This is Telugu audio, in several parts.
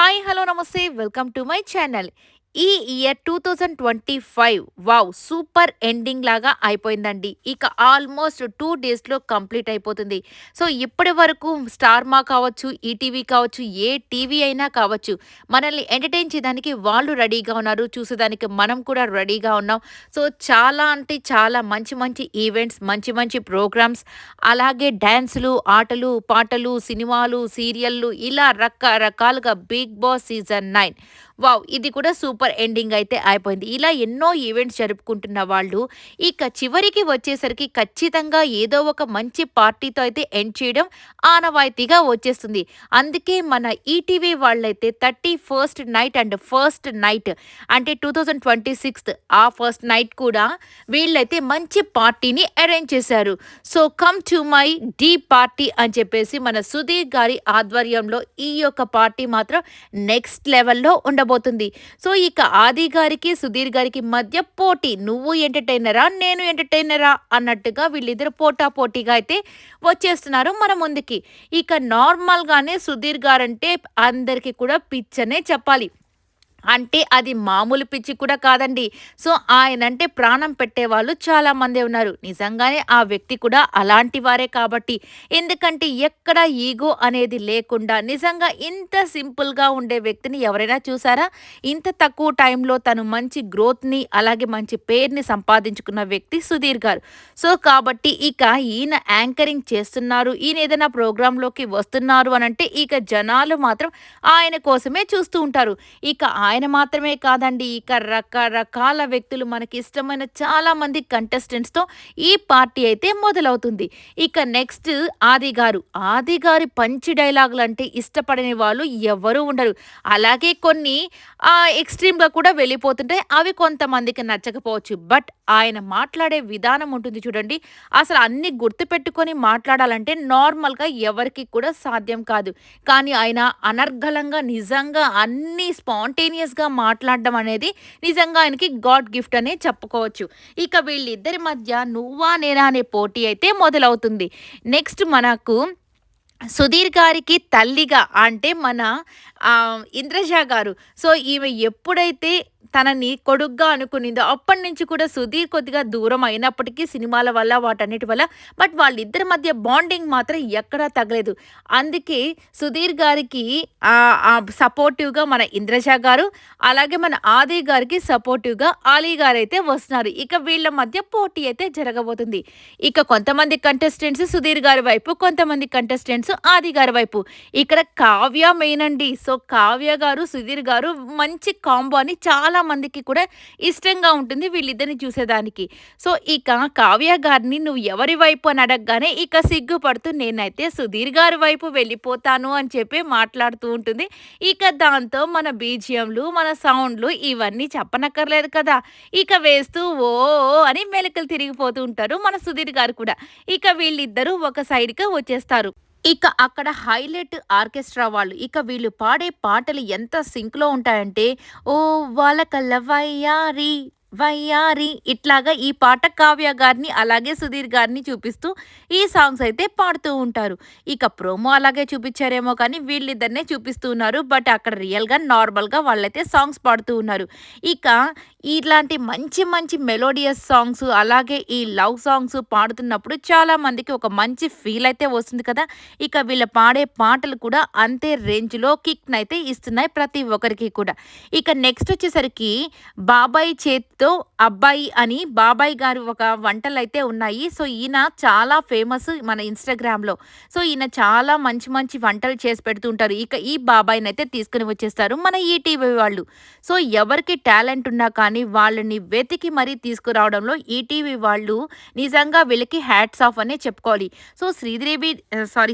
హాయ్ హలో నమస్తే వెల్కమ్ టు మై ఛానల్. ఈ ఇయర్ 2025 వావ్ సూపర్ ఎండింగ్ లాగా అయిపోయిందండి. ఇక ఆల్మోస్ట్ 2 డేస్లో కంప్లీట్ అయిపోతుంది. సో ఇప్పటి వరకు స్టార్ మా కావచ్చు, ఈటీవీ కావచ్చు, ఏ టీవీ అయినా కావచ్చు, మనల్ని ఎంటర్టైన్ చేయడానికి వాళ్ళు రెడీగా ఉన్నారు, చూసేదానికి మనం కూడా రెడీగా ఉన్నాం. సో చాలా అంటే చాలా మంచి మంచి ఈవెంట్స్, మంచి మంచి ప్రోగ్రామ్స్, అలాగే డ్యాన్సులు, ఆటలు, పాటలు, సినిమాలు, సీరియల్లు ఇలా రకరకాలుగా 'బిగ్ బాస్ సీజన్ 9' వావ్! ఇది కూడా సూపర్ ఎండింగ్ అయితే అయిపోయింది. ఇలా ఎన్నో ఈవెంట్స్ జరుపుకుంటున్న వాళ్ళు ఇక చివరికి వచ్చేసరికి ఖచ్చితంగా ఏదో ఒక మంచి పార్టీతో అయితే ఎండ్ చేయడం ఆనవాయితీగా వచ్చేస్తుంది. అందుకే మన ఈటీవీ వాళ్ళైతే 31st night and first night అంటే 2026 ఆ ఫస్ట్ నైట్ కూడా వీళ్ళైతే మంచి పార్టీని అరేంజ్ చేశారు. So come to my D party అని చెప్పేసి మన సుధీర్ గారి ఆధ్వర్యంలో ఈ యొక్క పార్టీ మాత్రం నెక్స్ట్ లెవెల్‌లో ఉండబోతుంది. సో ఇక ఆది గారికి, సుధీర్ గారికి మధ్య పోటీ. నువ్వు ఎంటర్‌టైనరా? నేను ఎంటర్‌టైనరా? అన్నట్టుగా వీళ్ళిద్దరు పోటాపోటీగా అయితే వచ్చేస్తున్నారు మన ముందుకి. ఇక నార్మల్‌గానే సుధీర్ గారంటే అందరికి కూడా పిచ్చనే చెప్పాలి. అంటే అది మామూలు పిచ్చి కూడా కాదండి. సో, ఆయనంటే ప్రాణం పెట్టేవాళ్ళు చాలామందే ఉన్నారు. నిజంగానే ఆ వ్యక్తి కూడా అలాంటి వారే కాబట్టి. ఎందుకంటే ఎక్కడ ఈగో అనేది లేకుండా నిజంగా ఇంత సింపుల్‌గా ఉండే వ్యక్తిని ఎవరైనా చూసారా? ఇంత తక్కువ టైంలో తను మంచి గ్రోత్‌ని, అలాగే మంచి పేరుని సంపాదించుకున్న వ్యక్తి సుధీర్ గారు. సో, కాబట్టి ఇక ఈయన యాంకరింగ్ చేస్తున్నారు, ఈయన ఏదైనా ప్రోగ్రామ్‌లోకి వస్తున్నారు అనంటే ఇక జనాలు మాత్రం ఆయన కోసమే చూస్తూ ఉంటారు. ఇక ఆయన మాత్రమే కాదండి. ఇక రకరకాల వ్యక్తులు మనకి ఇష్టమైన చాలా మంది కంటెస్టెంట్స్‌తో ఈ పార్టీ అయితే మొదలవుతుంది. ఇక నెక్స్ట్ ఆది గారు. ఆది గారి పంచ్ డైలాగులంటే ఇష్టపడని వాళ్ళు ఎవ్వరూ ఉండరు. అలాగే కొన్ని ఎక్స్‌ట్రీమ్‌గా కూడా వెళ్ళిపోతుంటాయి. అవి కొంతమందికి నచ్చకపోవచ్చు. బట్ ఆయన మాట్లాడే విధానం ఉంటుంది చూడండి. అసలు అన్నీ గుర్తుపెట్టుకొని మాట్లాడాలంటే నార్మల్‌గా ఎవరికీ కూడా సాధ్యం కాదు. కానీ ఆయన అనర్గళంగా నిజంగా అన్నీ స్పాంటేనియస్‌గా మాట్లాడడం అనేది నిజంగా ఆయనకి గాడ్ గిఫ్ట్ అనే చెప్పుకోవచ్చు. ఇక వీళ్ళిద్దరి మధ్య నువ్వా నేనా అనే పోటీ అయితే మొదలవుతుంది. నెక్స్ట్ మనకు సుధీర్ గారికి తల్లిగా అంటే మన ఇంద్రజ గారు. సో, ఈమె ఎప్పుడైతే తనని కొడుగ్గా అనుకునిందో అప్పటినుంచి కూడా సుధీర్ కొద్దిగా దూరం అయినప్పటికీ సినిమాల వల్ల వాటన్నిటి వల్ల బట్ వాళ్ళిద్దరి మధ్య బాండింగ్ మాత్రం ఎక్కడా తగ్గలేదు. అందుకే సుధీర్ గారికి సపోర్టివ్‌గా మన ఇంద్రజ గారు, అలాగే మన ఆది గారికి సపోర్టివ్‌గా ఆలీ గారైతే వస్తున్నారు. ఇక వీళ్ళ మధ్య పోటీ అయితే జరగబోతుంది. ఇక కొంతమంది కంటెస్టెంట్స్ సుధీర్ గారి వైపు, కొంతమంది కంటెస్టెంట్స్ ఆది గారి వైపు. ఇక్కడ కావ్య మెయిన్ అండి. సో, కావ్య గారు, సుధీర్ గారు మంచి కాంబో అని చాలా మందికి కూడా ఇష్టంగా ఉంటుంది వీళ్ళిద్దరిని చూసేదానికి. సో, ఇక కావ్య గారిని నువ్వు ఎవరి వైపు అని అడగగానే ఇక సిగ్గుపడుతూ నేనైతే సుధీర్ గారి వైపు వెళ్ళిపోతాను అని చెప్పి మాట్లాడుతూ ఉంటుంది. ఇక దాంతో మన బీజీఎంలు, మన సౌండ్‌లు ఇవన్నీ చెప్పనక్కర్లేదు కదా! ఇక వేస్తూ ఓ అని మెలికలు తిరిగిపోతూ ఉంటారు మన సుధీర్ గారు కూడా. ఇక వీళ్ళిద్దరూ ఒక సైడ్‌కి వచ్చేస్తారు. ఇక అక్కడ హైలైట్ ఆర్కెస్ట్రా వాళ్ళు. ఇక వీళ్ళు పాడే పాటలు ఎంత సింక్‌లో ఉంటాయంటే, ఓ వాలకల్ల వయ్యారి వయ్యారి ఇట్లాగా ఈ పాట కావ్య గారిని, అలాగే సుధీర్ గారిని చూపిస్తూ ఈ సాంగ్స్ అయితే పాడుతూ ఉంటారు. ఇక ప్రోమో అలాగే చూపిచ్చారేమో కానీ వీళ్ళిద్దరినే చూపిస్తూ ఉన్నారు. బట్ అక్కడ రియల్‌గా నార్మల్‌గా వాళ్ళైతే సాంగ్స్ పాడుతూ ఉన్నారు. ఇక ఇలాంటి మంచి మంచి మెలోడియస్ సాంగ్స్, అలాగే ఈ లవ్ సాంగ్స్ పాడుతున్నప్పుడు చాలా మందికి ఒక మంచి ఫీల్ అయితే వస్తుంది కదా! ఇక వీళ్ళు పాడే పాటలు కూడా అంతే రేంజ్‌లో కిక్‌నైతే ఇస్తున్నాయి ప్రతి ఒక్కరికి కూడా. ఇక నెక్స్ట్ వచ్చేసరికి బాబాయ్ చేత్తో అబ్బాయి అని బాబాయ్ గారు ఒక వంటలైతే ఉన్నాయి. సో, ఈయన చాలా ఫేమస్ మన ఇన్‌స్టాగ్రామ్‌లో. సో, ఈయన చాలా మంచి మంచి వంటలు చేసి పెడుతూ ఉంటారు. ఇక ఈ బాబాయినైతే తీసుకొని వచ్చేస్తారు మన ఈటీవీ వాళ్ళు. సో, ఎవరికి టాలెంట్ ఉన్నా కానీ వాళ్ళని వెతికి మరీ తీసుకురావడంలో ఈటీవీ వాళ్ళు నిజంగా వీళ్ళకి హ్యాట్స్ ఆఫ్ అనే చెప్పుకోవాలి. సో,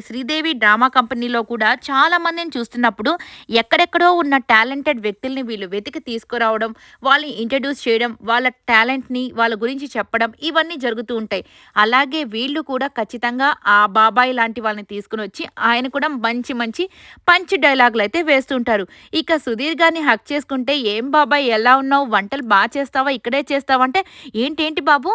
శ్రీదేవి డ్రామా కంపెనీలో కూడా చాలా మందిని చూస్తున్నప్పుడు ఎక్కడెక్కడో ఉన్న టాలెంటెడ్ వ్యక్తుల్ని వీళ్ళు వెతికి తీసుకురావడం, వాళ్ళని ఇంట్రడ్యూస్ చేయడం, వాళ్ళ టాలెంట్‌ని వాళ్ళ గురించి చెప్పడం ఇవన్నీ జరుగుతూ ఉంటాయి. అలాగే వీళ్ళు కూడా ఖచ్చితంగా ఆ బాబాయ్ లాంటి వాళ్ళని తీసుకొనొచ్చి ఆయన కూడా మంచి మంచి పంచ్ డైలాగులైతే వేస్తుంటారు. ఇక సుధీర్ గారిని హగ్ చేసుకుంటే, "ఏం బాబాయ్ ఎలా ఉన్నావు? వంటలు చేస్తావా? ఇక్కడే చేస్తావా?" అంటే, "ఏంటేంటి బాబు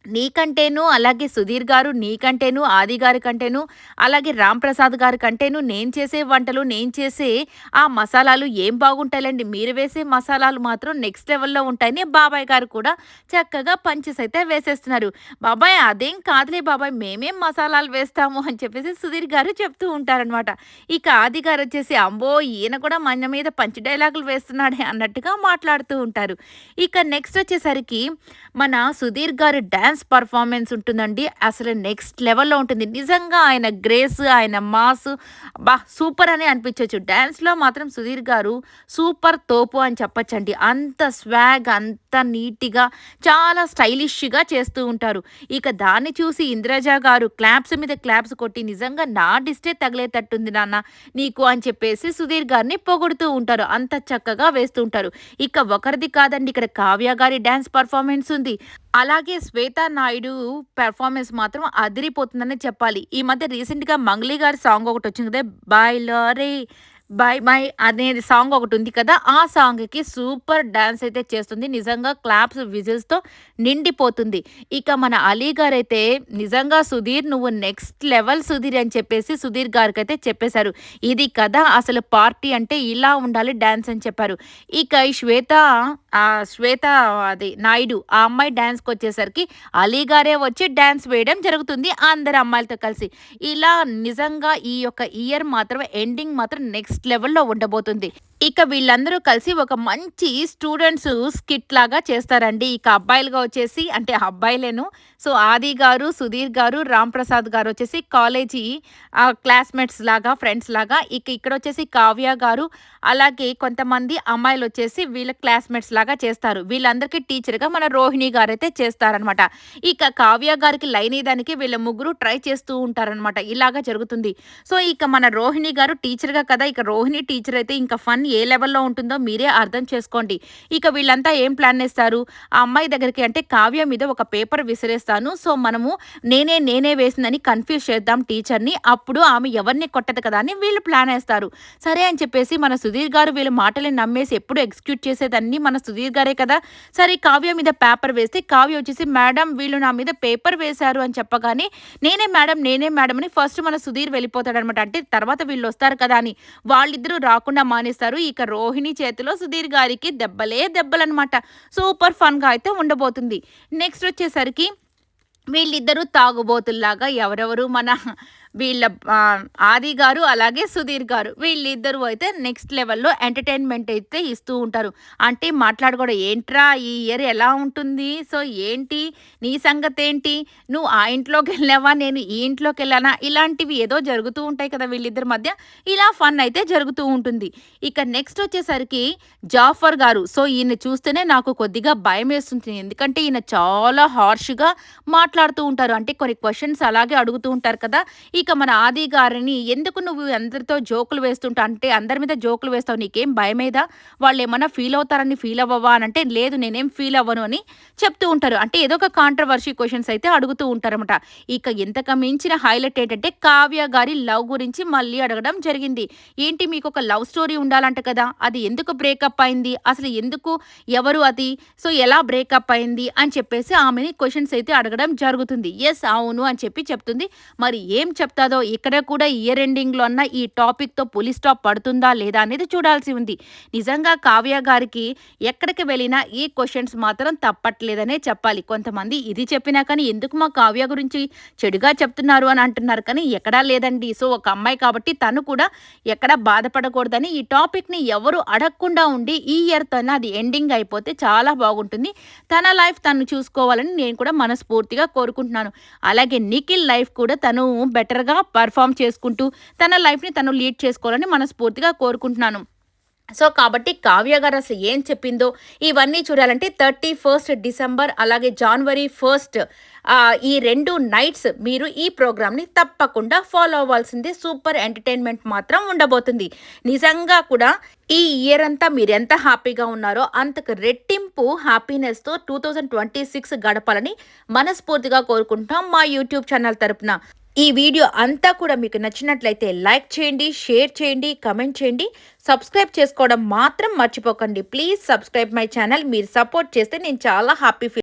నీకంటేను, అలాగే సుధీర్ గారు నీకంటేను, ఆది గారి కంటేను, అలాగే రామ్ ప్రసాద్ గారి కంటేను నేను చేసే వంటలు, నేను చేసే ఆ మసాలాలు ఏం బాగుంటాయిలెండి. మీరు వేసే మసాలాలు మాత్రం నెక్స్ట్ లెవెల్‌లో ఉంటాయని బాబాయ్ గారు కూడా చక్కగా పంచెస్ అయితే వేసేస్తున్నారు. బాబాయ్ అదేం కాదులే బాబాయ్ మేమేం మసాలాలు వేస్తాము అని చెప్పేసి సుధీర్ గారు చెప్తూ ఉంటారనమాట. ఇక ఆది గారొచ్చేసి అమ్మో! ఈయన కూడా మన మీద పంచ్ డైలాగులు వేస్తున్నాడే అన్నట్టుగా మాట్లాడుతూ ఉంటారు. ఇక నెక్స్ట్ వచ్చేసరికి మన సుధీర్ గారి డాన్స్ పర్ఫార్మెన్స్ ఉంటుందండి. అసలు నెక్స్ట్ లెవెల్‌లో ఉంటుంది. నిజంగా ఆయన గ్రేస్, ఆయన మాస్ సూపర్ అనే అనిపించొచ్చు. డాన్స్‌లో మాత్రం సుధీర్ గారు సూపర్ తోపు అని చెప్పొచ్చండి. అంత స్వాగ్, అంత నీట్‌గా, చాలా స్టైలిష్‌గా చేస్తూ ఉంటారు. ఇక దాన్ని చూసి ఇంద్రజ గారు క్లాప్స్ మీద క్లాప్స్ కొట్టి నిజంగా నా దిష్టే తగిలేటట్టుంది నాన్న నీకు అని చెప్పేసి సుధీర్ గారిని పొగుడుతూ ఉంటారు. అంత చక్కగా వేస్తూ ఉంటారు. ఇక ఒకరిది కాదండి, ఇక్కడ కావ్య గారి డాన్స్ పర్ఫార్మెన్స్ ఉంది. అలాగే 'శ్వేతా నాయుడు' పెర్ఫార్మెన్స్ మాత్రం అదిరిపోతుందనే చెప్పాలి. ఈ మధ్య రీసెంట్‌గా 'మంగ్లీ' గారి సాంగ్ ఒకటొచ్చింది కదా! 'బాయ్‌లోరే బాయ్ బాయ్' అనేది సాంగ్ ఒకటుంది కదా! ఆ సాంగ్‌కి సూపర్ డాన్స్ అయితే చేస్తుంది. నిజంగా క్లాప్స్, విజిల్స్‌తో నిండిపోతుంది. ఇక మన 'అలీ' గారైతే నిజంగా సుధీర్ నువ్వు నెక్స్ట్ లెవెల్ సుధీర్ అని చెప్పేసి సుధీర్ గారికైతే చెప్పేశారు. ఇది కదా అసలు పార్టీ అంటే ఇలా ఉండాలి డాన్స్ అని చెప్పారు. ఇక ఈ 'శ్వేత' అది నాయుడు ఆ అమ్మాయి డాన్స్‌కొచ్చేసరికి 'అలీ' గారే వచ్చి డాన్స్ వేయడం జరుగుతుంది అందరు అమ్మాయిలతో కలిసి. ఇలా నిజంగా ఈ యొక్క ఇయర్ మాత్రం ఎండింగ్ మాత్రం నెక్స్ట్ లెవెల్‌లో ఉండబోతుంది. ఇక వీళ్ళందరూ కలిసి ఒక మంచి స్టూడెంట్స్ స్కిట్ లాగా చేస్తారండి. ఇక అబ్బాయిలుగా వచ్చేసి అంటే అబ్బాయిలేను. సో, ఆది గారు, సుధీర్ గారు, రామ్ ప్రసాద్ గారు వచ్చేసి కాలేజీ క్లాస్‌మేట్స్ లాగా, ఫ్రెండ్స్ లాగా. ఇక ఇక్కడొచ్చేసి కావ్య గారు, అలాగే కొంతమంది అమ్మాయిలొచ్చేసి వీళ్ళ క్లాస్‌మేట్స్ లాగా చేస్తారు. వీళ్ళందరికీ టీచర్‌గా మన రోహిణి గారైతే చేస్తారనమాట. ఇక కావ్య గారికి లైన్ ఎయడానికి వీళ్ళ ముగ్గురు ట్రై చేస్తూ ఉంటారనమాట. ఇలాగ జరుగుతుంది. సో, ఇక మన రోహిణి గారు టీచర్‌గా కదా! ఇక రోహిణి టీచర్ అయితే ఇంకా ఫన్ ఏ లెవెల్‌లో ఉంటుందో మీరే అర్థం చేసుకోండి. ఇక వీళ్ళంతా ఏం ప్లాన్ ఏస్తారు, ఆ అమ్మాయి దగ్గరికి అంటే కావ్య మీద ఒక పేపర్ విసిరేస్తాను. సో, మనము నేనే వేసిందని కన్‌ఫ్యూజ్ చేద్దాం టీచర్‌ని. అప్పుడు ఆమె ఎవరిని కొట్టదు కదా! అని వీళ్ళు ప్లాన్ ఏస్తారు. సరే అని చెప్పేసి మన సుధీర్ గారు వీళ్ళ మాటలని నమ్మేసి ఎప్పుడు ఎగ్జిక్యూట్ చేసేదన్నీ మన సుధీర్ గారే కదా! సరే కావ్య మీద పేపర్ వేస్తే కావ్య వచ్చేసి మేడం వీళ్ళు నా మీద పేపర్ వేశారు అని చెప్పగానే నేనే మేడం అని ఫస్ట్ మన సుధీర్ వెళ్ళిపోతాడనమాట. అంటే తర్వాత వీళ్ళొస్తారు కదా అని. వాళ్ళిద్దరూ రాకుండా మానేస్తారు. ఇక రోహిణి చేతిలో సుధీర్ గారికి దెబ్బలే దెబ్బలనమాట. సూపర్ ఫన్‌గా అయితే ఉండబోతుంది. నెక్స్ట్ వచ్చేసరికి వీళ్ళిద్దరూ తాగుబోతుల్లాగా ఎవరెవరు మన వీళ్ళ ఆది గారు, అలాగే సుధీర్ గారు వీళ్ళిద్దరూ అయితే నెక్స్ట్ లెవెల్‌లో ఎంటర్‌టైన్‌మెంట్ అయితే ఇస్తూ ఉంటారు. అంటే మాట్లాడుకోవడం ఏంట్రా ఈ ఇయర్ ఎలా ఉంటుంది? సో, ఏంటి నీ సంగతేంటి? నువ్వు ఆ ఇంట్లోకెళ్ళావా? నేను ఈ ఇంట్లోకెళ్ళానా? ఇలాంటివి ఏదో జరుగుతూ ఉంటాయి కదా! వీళ్ళిద్దరి మధ్య. ఇలా ఫన్ అయితే జరుగుతూ ఉంటుంది. ఇక నెక్స్ట్ వచ్చేసరికి జాఫర్ గారు. సో, ఈయన్ని చూస్తేనే నాకు కొద్దిగా భయమేస్తుంది. ఎందుకంటే ఈయన చాలా హార్ష్‌గా మాట్లాడుతూ ఉంటారు. అంటే కొన్ని క్వెషన్స్ అలాగే అడుగుతూ ఉంటారు కదా! ఇక మన ఆది గారిని ఎందుకు నువ్వు అందరితో జోకులు వేస్తుంటావు అంటే అందరి మీద జోకులు వేస్తావు నీకేం భయమేదా? వాళ్ళేమన్నా ఫీల్ అవుతారని ఫీల్ అవ్వవా అనంటే లేదు నేనేం ఫీల్ అవ్వను అని చెప్తూ ఉంటారు. అంటే ఏదో ఒక కాంట్రవర్షీ క్వెషన్స్ అయితే అడుగుతూ ఉంటారనమాట. ఇక ఇంతకు మించిన హైలైట్ ఏంటంటే కావ్య గారి లవ్ గురించి మళ్ళీ అడగడం జరిగింది. ఏంటి మీకొక లవ్ స్టోరీ ఉండాలంట కదా! అది ఎందుకు బ్రేకప్ అయింది? అసలు ఎందుకు? ఎవరు అది? సో, ఎలా బ్రేకప్ అయింది? అని చెప్పేసి ఆమెని క్వెషన్స్ అయితే అడగడం జరుగుతుంది. యెస్. అవును అని చెప్పి చెప్తుంది. మరి ఏం చెప్తాదో ఇక్కడ కూడా ఇయర్ ఎండింగ్‌లో అన్న ఈ టాపిక్‌తో పులి స్టాప్ పడుతుందా లేదా అనేది చూడాల్సి ఉంది. నిజంగా కావ్య గారికి ఎక్కడికి వెళ్ళినా ఈ క్వెషన్స్ మాత్రం తప్పట్లేదనే చెప్పాలి. కొంతమంది ఇది చెప్పినా కానీ ఎందుకు మా కావ్య గురించి చెడుగా చెప్తున్నారు అని అంటున్నారు కానీ ఎక్కడా లేదండి. సో, ఒక అమ్మాయి కాబట్టి తను కూడా ఎక్కడా బాధపడకూడదని ఈ టాపిక్‌ని ఎవరు అడగకుండా ఉండి ఈ ఇయర్‌తోనే అది ఎండింగ్ అయిపోతే చాలా బాగుంటుంది. తన లైఫ్ తను చూసుకోవాలని నేను కూడా మనస్ఫూర్తిగా కోరుకుంటున్నాను. అలాగే నిఖిల్ లైఫ్ కూడా తను బెటర్‌గా పెర్ఫార్మ్ చేసుకుంటూ తన లైఫ్‌ని తను లీడ్ చేసుకోవాలని మనస్ఫూర్తిగా కోరుకుంటున్నాను. సో, కాబట్టి కావ్య గారు అసలు ఏం చెప్పిందో ఇవన్నీ చూడాలంటే 31 డిసెంబర్ అలాగే జనవరి 1 ఈ 2 నైట్స్ మీరు ఈ ప్రోగ్రామ్‌ని తప్పకుండా ఫాలో అవ్వాల్సిందే. సూపర్ ఎంటర్‌టైన్‌మెంట్ మాత్రం ఉండబోతుంది. నిజంగా కూడా ఈ ఇయర్ అంతా మీరెంత హ్యాపీగా ఉన్నారో అంతకు రెట్టింపు హ్యాపీనెస్‌తో 2026 గడపాలని మనస్ఫూర్తిగా కోరుకుంటున్నాం మా యూట్యూబ్ ఛానల్ తరపున. ఈ వీడియో అంతా కూడా మీకు నచ్చినట్లయితే లైక్ చేయండి, షేర్ చేయండి, కమెంట్ చేయండి. సబ్స్క్రైబ్ చేసుకోవడం మాత్రం మర్చిపోకండి. Please subscribe my channel. మీరు సపోర్ట్ చేస్తే నేను చాలా హ్యాపీ